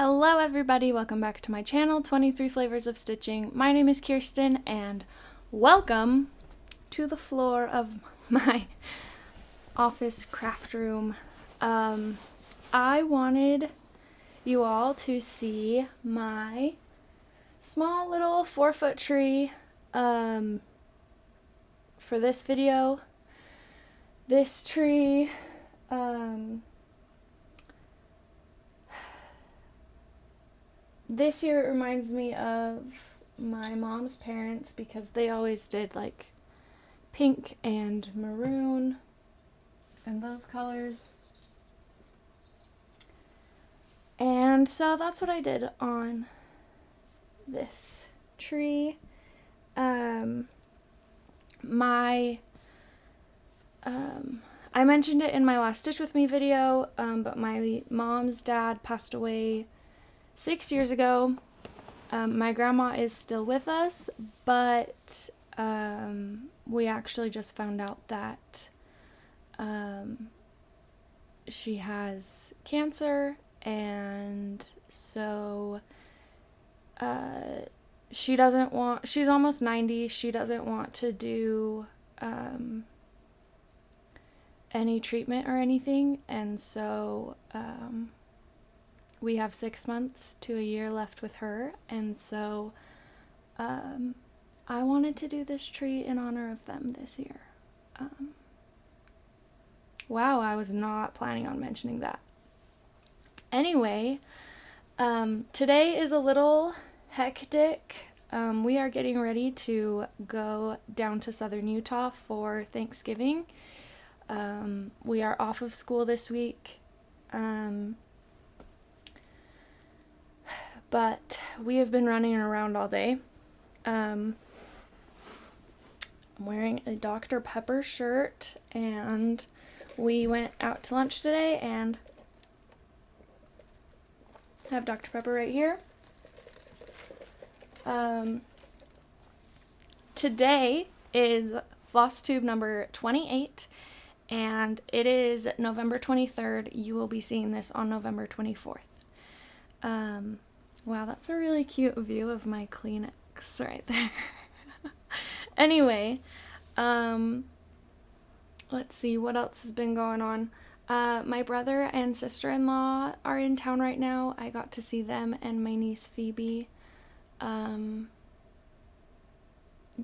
Hello everybody, welcome back to my channel, 23 Flavors of Stitching. My name is Kirsten and welcome to the floor of my office craft room. I wanted you all to see my small little 4-foot tree for this video. This tree this year it reminds me of my mom's parents because they always did like pink and maroon and those colors. And so that's what I did on this tree. I mentioned it in my last Stitch With Me video, but my mom's dad passed away 6 years ago. My grandma is still with us, but we actually just found out that she has cancer, and so she's almost 90, she doesn't want to do any treatment or anything, and so we have 6 months to a year left with her, and so I wanted to do this tree in honor of them this year. Wow, I was not planning on mentioning that. Anyway, today is a little hectic. We are getting ready to go down to southern Utah for Thanksgiving. We are off of school this week. But we have been running around all day. I'm wearing a Dr. Pepper shirt, and we went out to lunch today and have Dr. Pepper right here. Today is Flosstube number 28, and it is November 23rd. You will be seeing this on November 24th. Wow, that's a really cute view of my Kleenex right there. Anyway, let's see what else has been going on. My brother and sister-in-law are in town right now. I got to see them and my niece Phoebe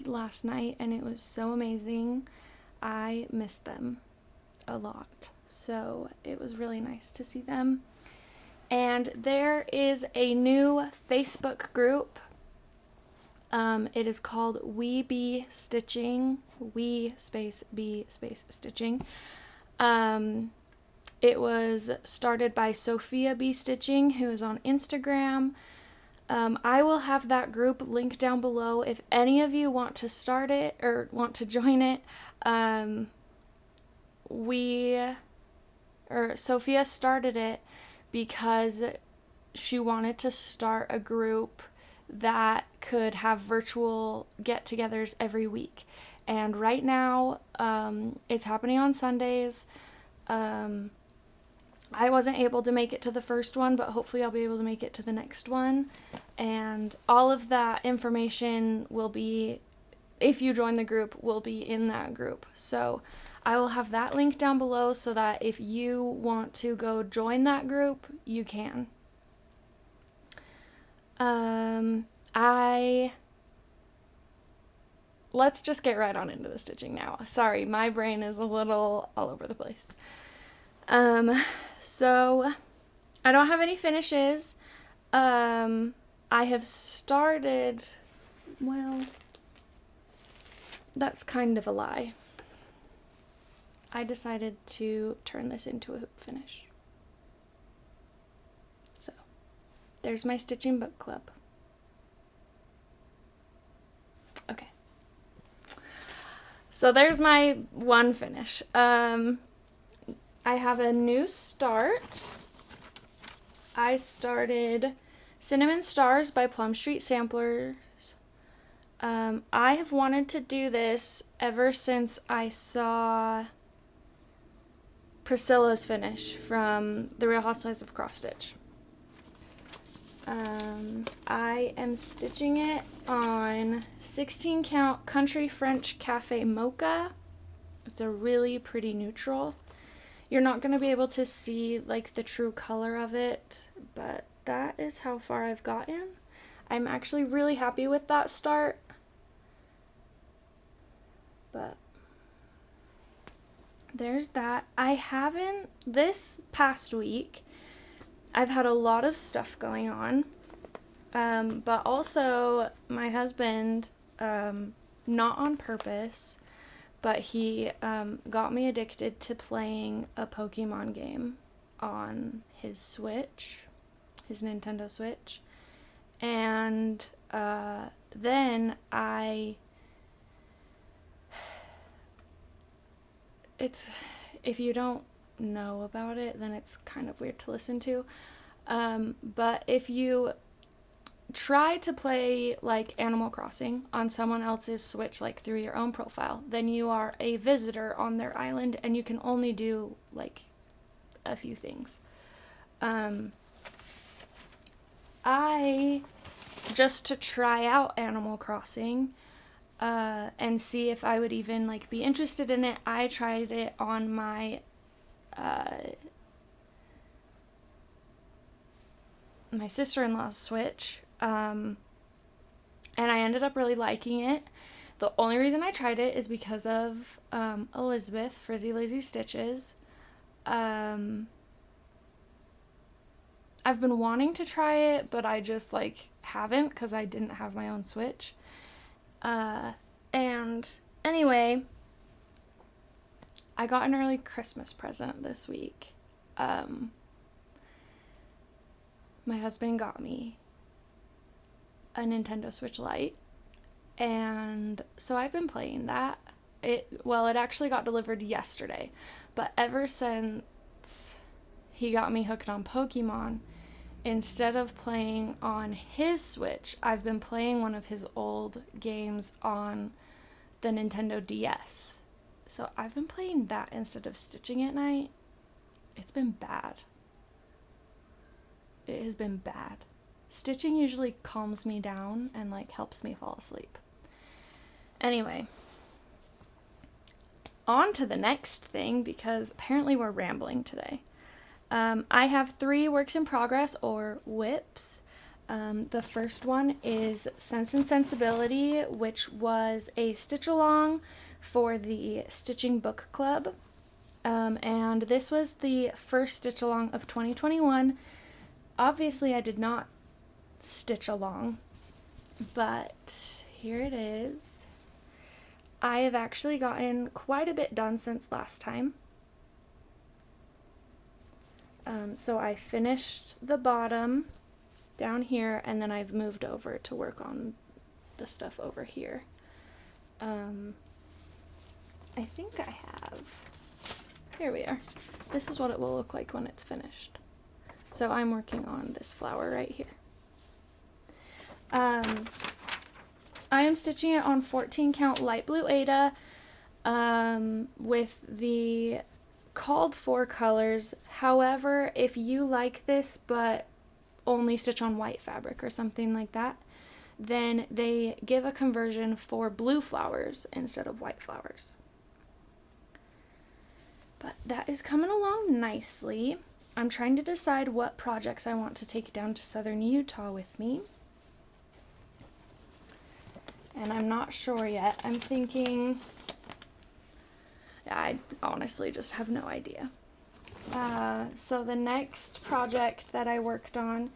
last night, and it was so amazing. I missed them a lot, so it was really nice to see them. And there is a new Facebook group. It is called We Be Stitching. We space be space stitching. It was started by Sophia Be Stitching, who is on Instagram. I will have that group linked down below if any of you want to start it or want to join it. Sophia started it because she wanted to start a group that could have virtual get-togethers every week. And right now, it's happening on Sundays. I wasn't able to make it to the first one, but hopefully I'll be able to make it to the next one. And all of that information will be, if you join the group, will be in that group. So I will have that link down below so that if you want to go join that group, you can. Let's just get right on into the stitching now. Sorry, my brain is a little all over the place. So I don't have any finishes. I have started, well, that's kind of a lie. I decided to turn this into a hoop finish. So, there's my stitching book club. Okay. So there's my one finish. I have a new start. I started Cinnamon Stars by Plum Street Samplers. I have wanted to do this ever since I saw Priscilla's finish from The Real Housewives of Cross Stitch. I am stitching it on 16 count Country French Cafe Mocha. It's a really pretty neutral. You're not going to be able to see like the true color of it, but that is how far I've gotten. I'm actually really happy with that start. But there's that. This past week, I've had a lot of stuff going on. But also my husband, not on purpose, but he got me addicted to playing a Pokemon game on his Switch, his Nintendo Switch. And then if you don't know about it, then it's kind of weird to listen to. But if you try to play like Animal Crossing on someone else's Switch, like through your own profile, then you are a visitor on their island and you can only do like a few things. I, just to try out Animal Crossing, and see if I would even like be interested in it, I tried it on my my sister-in-law's Switch, and I ended up really liking it. The only reason I tried it is because of Elizabeth, Frizzy Lazy Stitches. I've been wanting to try it, but I just like haven't because I didn't have my own Switch. And anyway, I got an early Christmas present this week. My husband got me a Nintendo Switch Lite, and so I've been playing that. It actually got delivered yesterday, but ever since he got me hooked on Pokemon, instead of playing on his Switch, I've been playing one of his old games on the Nintendo DS. So I've been playing that instead of stitching at night. It's been bad. It has been bad. Stitching usually calms me down and like helps me fall asleep. Anyway, on to the next thing, because apparently we're rambling today. I have 3 works in progress, or WIPs. The first one is Sense and Sensibility, which was a stitch along for the Stitching Book Club. And this was the first stitch along of 2021. Obviously, I did not stitch along, but here it is. I have actually gotten quite a bit done since last time. So I finished the bottom down here, and then I've moved over to work on the stuff over here. I think I have. Here we are. This is what it will look like when it's finished. So I'm working on this flower right here. I am stitching it on 14 count light blue Aida with the called for colors. However, if you like this but only stitch on white fabric or something like that, then they give a conversion for blue flowers instead of white flowers. But that is coming along nicely. I'm trying to decide what projects I want to take down to southern Utah with me. And I'm not sure yet. I'm thinking, I honestly just have no idea. So the next project that I worked on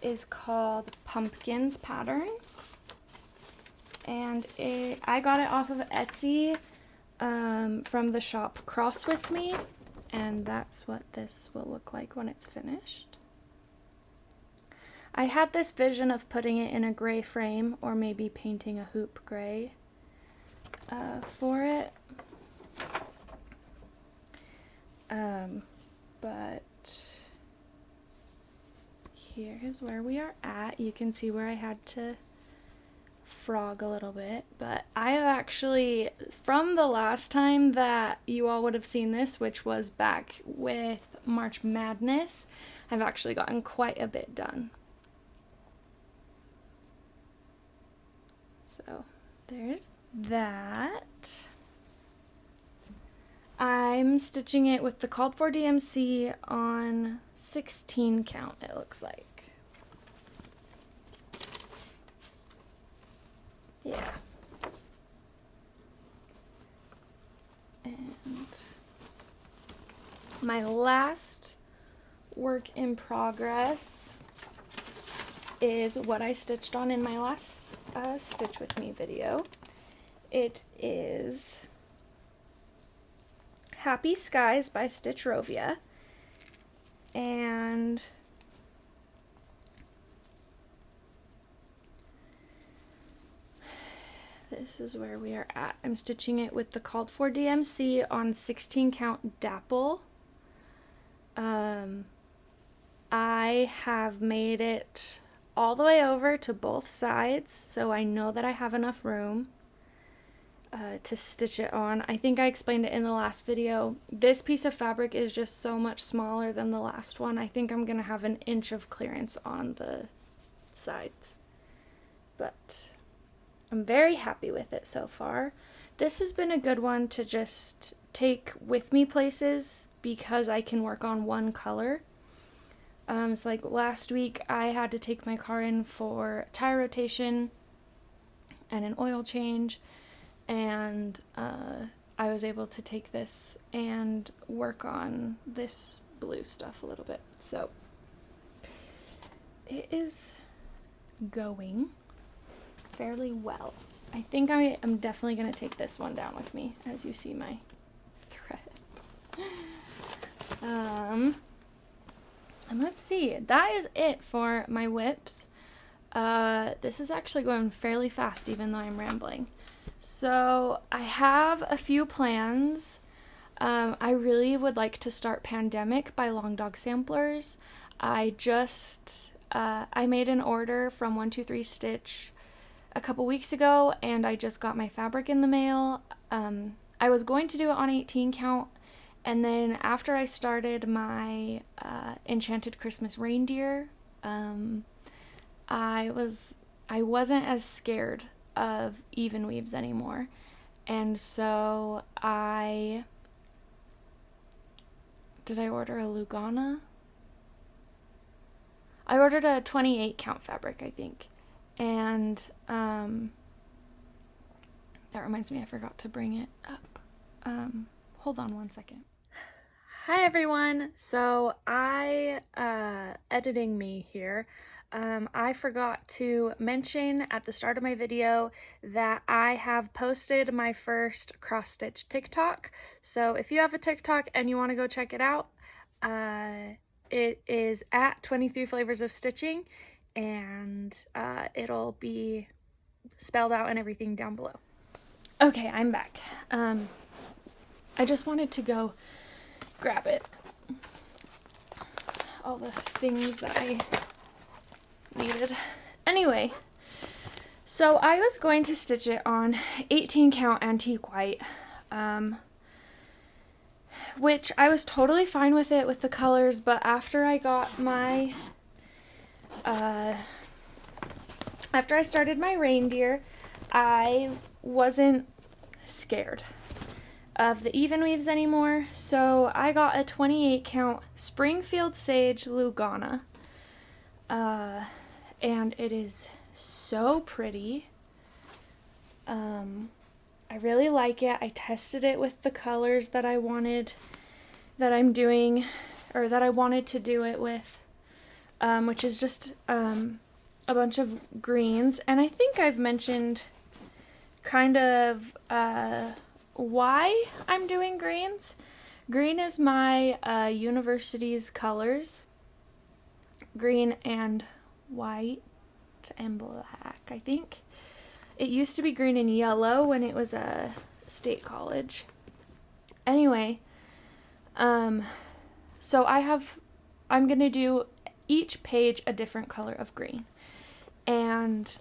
is called Pumpkins Pattern. And I got it off of Etsy from the shop CrossWithMe. And that's what this will look like when it's finished. I had this vision of putting it in a gray frame, or maybe painting a hoop gray for it. But here is where we are at. You can see where I had to frog a little bit, but I have actually, from the last time that you all would have seen this, which was back with March Madness, I've actually gotten quite a bit done. So there's that. I'm stitching it with the called for DMC on 16 count, it looks like. Yeah. And my last work in progress is what I stitched on in my last Stitch With Me video. It is Happy Skies by Stitchrovia, and this is where we are at. I'm stitching it with the called for DMC on 16 count Dapple. I have made it all the way over to both sides, so I know that I have enough room to stitch it on. I think I explained it in the last video. This piece of fabric is just so much smaller than the last one. I think I'm gonna have an inch of clearance on the sides, but I'm very happy with it so far. This has been a good one to just take with me places because I can work on one color. So like last week I had to take my car in for tire rotation and an oil change, and I was able to take this and work on this blue stuff a little bit. So it is going fairly well. I think I'm definitely going to take this one down with me, as you see my thread. And let's see, that is it for my whips. This is actually going fairly fast even though I'm rambling. So I have a few plans. I really would like to start Pandemic by Long Dog Samplers. I made an order from 123 Stitch a couple weeks ago, and I just got my fabric in the mail. I was going to do it on 18 count, and then after I started my Enchanted Christmas Reindeer, I wasn't as scared of even weaves anymore, and so did I order a Lugana? I ordered a 28 count fabric, I think. And that reminds me, I forgot to bring it up. Hold on one second. Hi everyone. So editing me here. I forgot to mention at the start of my video that I have posted my first cross stitch TikTok. So if you have a TikTok and you want to go check it out, it is at 23 Flavors of Stitching, and it'll be spelled out and everything down below. Okay, I'm back. I just wanted to go grab it. All the things that I needed. Anyway, so I was going to stitch it on 18 count antique white, which I was totally fine with it with the colors, but after I got my after I started my reindeer, I wasn't scared of the even weaves anymore, so I got a 28 count Springfield Sage Lugana, and it is so pretty. I really like it. I tested it with the colors that I wanted, that I'm doing, or that I wanted to do it with, which is just a bunch of greens, and I think I've mentioned kind of why I'm doing greens. Green is my university's colors, green and white and black, I think. It used to be green and yellow when it was a state college. Anyway, so I'm gonna do each page a different color of green, and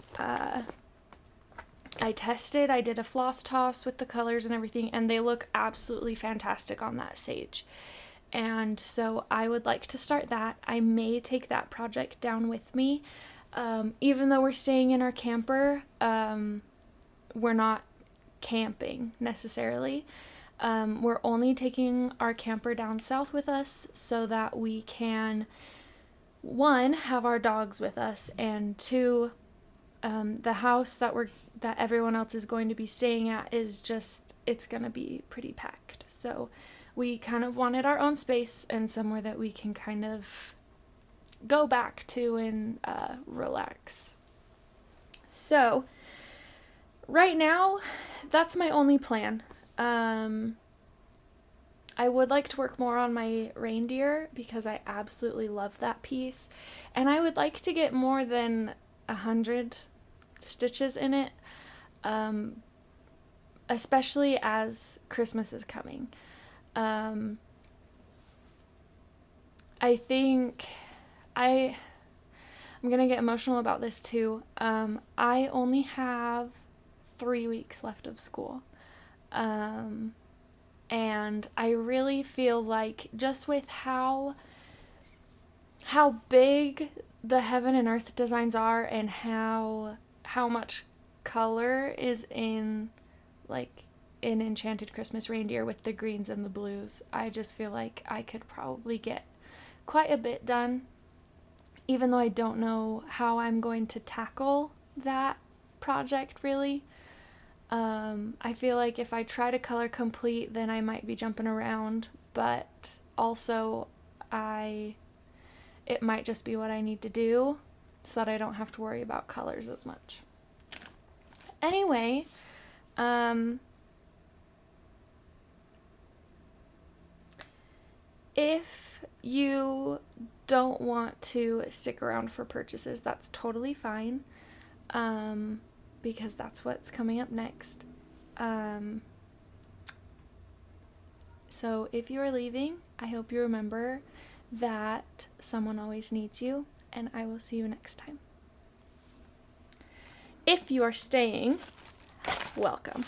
I tested, I did a floss toss with the colors and everything, and they look absolutely fantastic on that sage. And so I would like to start that. I may take that project down with me. Even though we're staying in our camper, we're not camping necessarily. We're only taking our camper down south with us so that we can, one, have our dogs with us, and two, the house that everyone else is going to be staying at is it's gonna be pretty packed. So we kind of wanted our own space and somewhere that we can kind of go back to and relax. So right now, that's my only plan. I would like to work more on my reindeer because I absolutely love that piece, and I would like to get more than 100 stitches in it, especially as Christmas is coming. I think I'm gonna get emotional about this too. I only have 3 weeks left of school. And I really feel like just with how big the heaven and earth designs are and how much color is in like an Enchanted Christmas Reindeer with the greens and the blues, I just feel like I could probably get quite a bit done, even though I don't know how I'm going to tackle that project really. I feel like if I try to color complete, then I might be jumping around, but also it might just be what I need to do so that I don't have to worry about colors as much. Anyway, if you don't want to stick around for purchases, that's totally fine. Because that's what's coming up next. So if you are leaving, I hope you remember that someone always needs you, and I will see you next time. If you are staying, welcome.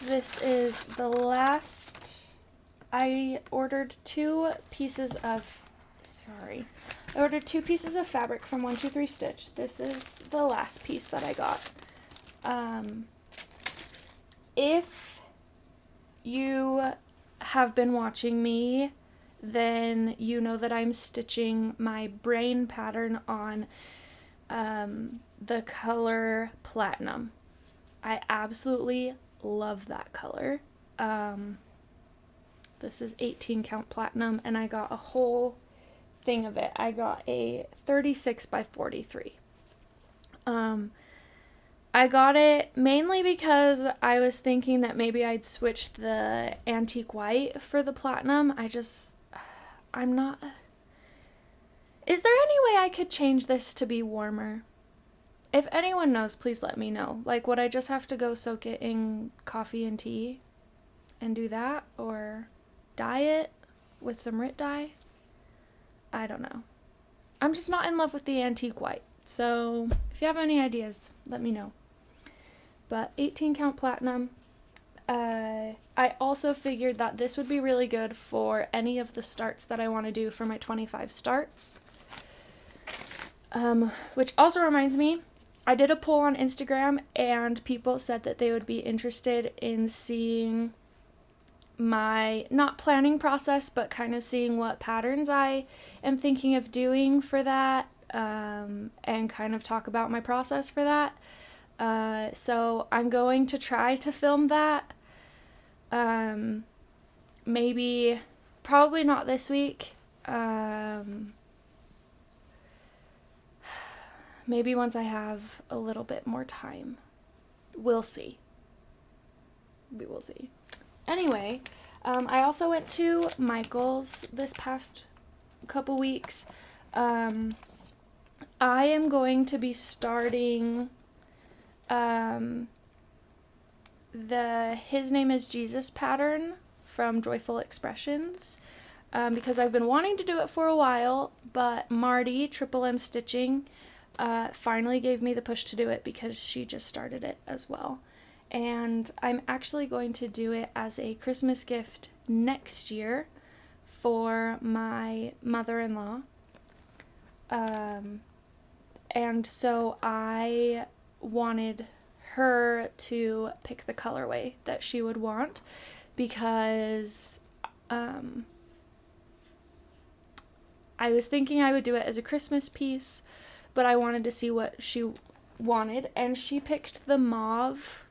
This is the last. I ordered two pieces of fabric from 123 Stitch. This is the last piece that I got. If you have been watching me, then you know that I'm stitching my brain pattern on the color Platinum. I absolutely love that color. This is 18 count Platinum, and I got a whole thing of it. I got a 36 by 43. I got it mainly because I was thinking that maybe I'd switch the antique white for the Platinum. I'm not. Is there any way I could change this to be warmer? If anyone knows, please let me know. Like, would I just have to go soak it in coffee and tea and do that? Or dye it with some Rit dye? I don't know. I'm just not in love with the antique white. So if you have any ideas, let me know. But 18 count Platinum. I also figured that this would be really good for any of the starts that I want to do for my 25 starts. Which also reminds me, I did a poll on Instagram and people said that they would be interested in seeing my, not planning process, but kind of seeing what patterns I am thinking of doing for that, and kind of talk about my process for that. So I'm going to try to film that. Probably not this week. Maybe once I have a little bit more time. We'll see. We will see. Anyway, I also went to Michael's this past couple weeks. I am going to be starting the His Name is Jesus pattern from Joyful Expressions, because I've been wanting to do it for a while, but Martie, Triple M Stitching, finally gave me the push to do it because she just started it as well. And I'm actually going to do it as a Christmas gift next year for my mother-in-law. And so I wanted her to pick the colorway that she would want because I was thinking I would do it as a Christmas piece, but I wanted to see what she wanted, and she picked the mauve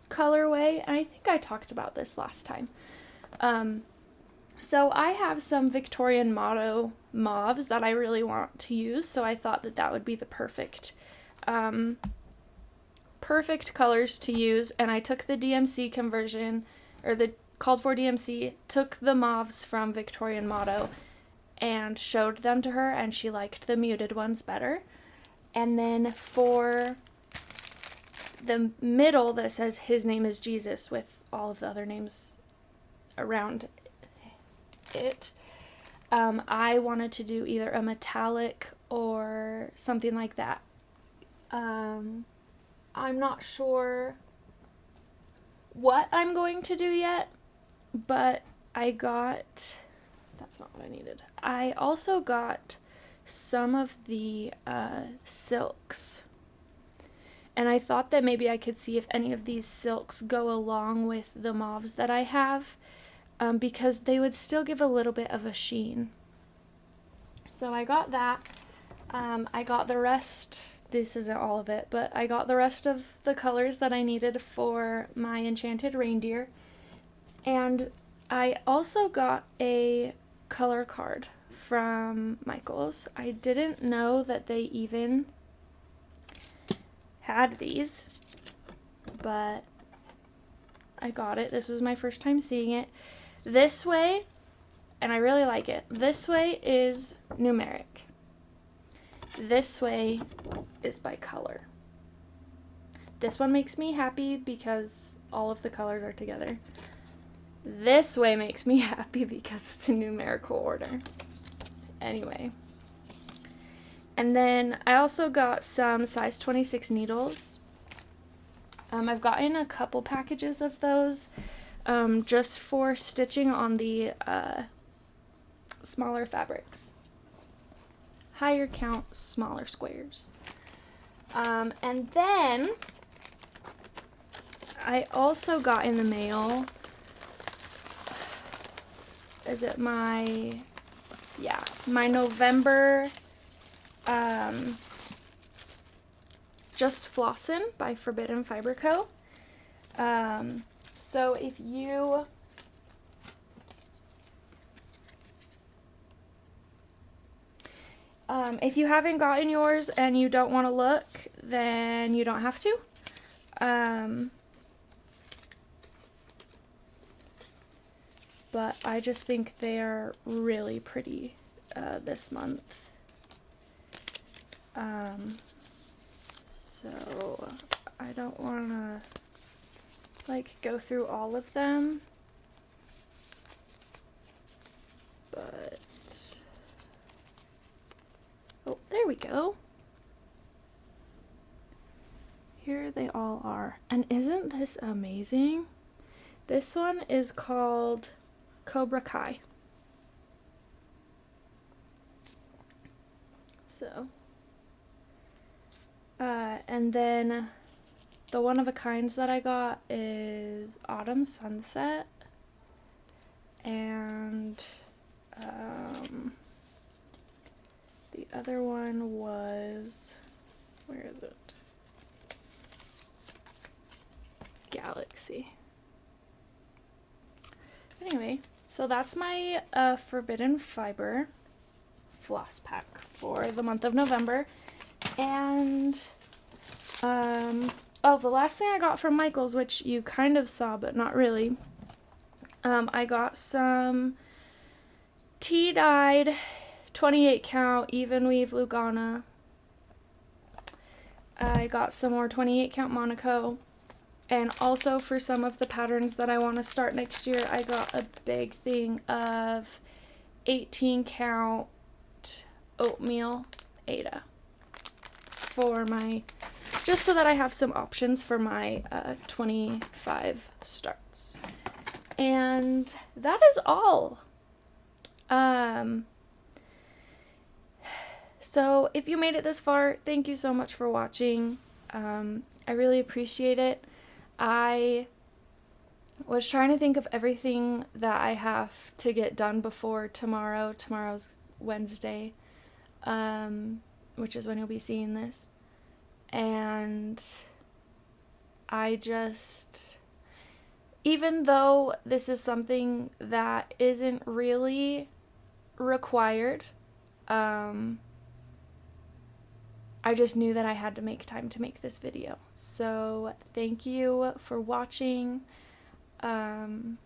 colorway, and I think I talked about this last time. So I have some Victorian motto mauves that I really want to use, so I thought that that would be the perfect colors to use, and I took the DMC conversion, or the called for DMC, took the mauves from Victorian motto and showed them to her, and she liked the muted ones better. And then for the middle that says his name is Jesus with all of the other names around it, I wanted to do either a metallic or something like that. I'm not sure what I'm going to do yet, but that's not what I needed. I also got some of the silks, and I thought that maybe I could see if any of these silks go along with the mauves that I have, because they would still give a little bit of a sheen. So I got that. I got the rest, this isn't all of it, but I got the rest of the colors that I needed for my enchanted reindeer. And I also got a color card from Michaels. I didn't know that they even had these, but I got it. This was my first time seeing it. This way, and I really like it, this way is numeric. This way is by color. This one makes me happy because all of the colors are together. This way makes me happy because it's in numerical order. Anyway. And then I also got some size 26 needles. I've gotten a couple packages of those just for stitching on the smaller fabrics. Higher count, smaller squares. And then I also got in the mail, my November Just Flossin' by Forbidden Fiber Co. So if you haven't gotten yours and you don't want to look, then you don't have to. But I just think they are really pretty this month. So I don't want to go through all of them, but oh, there we go. Here they all are. And isn't this amazing? This one is called Cobra Kai. So, and then the one of a kinds that I got is Autumn Sunset, and the other one was, where is it? Galaxy. Anyway, so that's my Forbidden Fiber floss pack for the month of November. And the last thing I got from Michaels, which you kind of saw but not really, I got some tea-dyed 28 count even weave Lugana. I got some more 28 count Monaco. And also for some of the patterns that I want to start next year, I got a big thing of 18 count oatmeal Aida for just so that I have some options for my 25 starts. And that is all. So if you made it this far, thank you so much for watching. I really appreciate it. I was trying to think of everything that I have to get done before tomorrow. Tomorrow's Wednesday, which is when you'll be seeing this. And I just, even though this is something that isn't really required, I just knew that I had to make time to make this video. So thank you for watching. And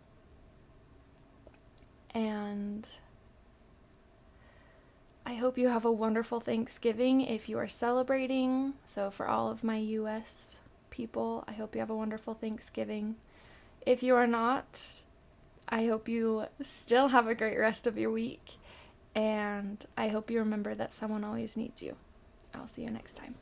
I hope you have a wonderful Thanksgiving if you are celebrating. So for all of my US people, I hope you have a wonderful Thanksgiving. If you are not, I hope you still have a great rest of your week. And I hope you remember that someone always needs you. I'll see you next time.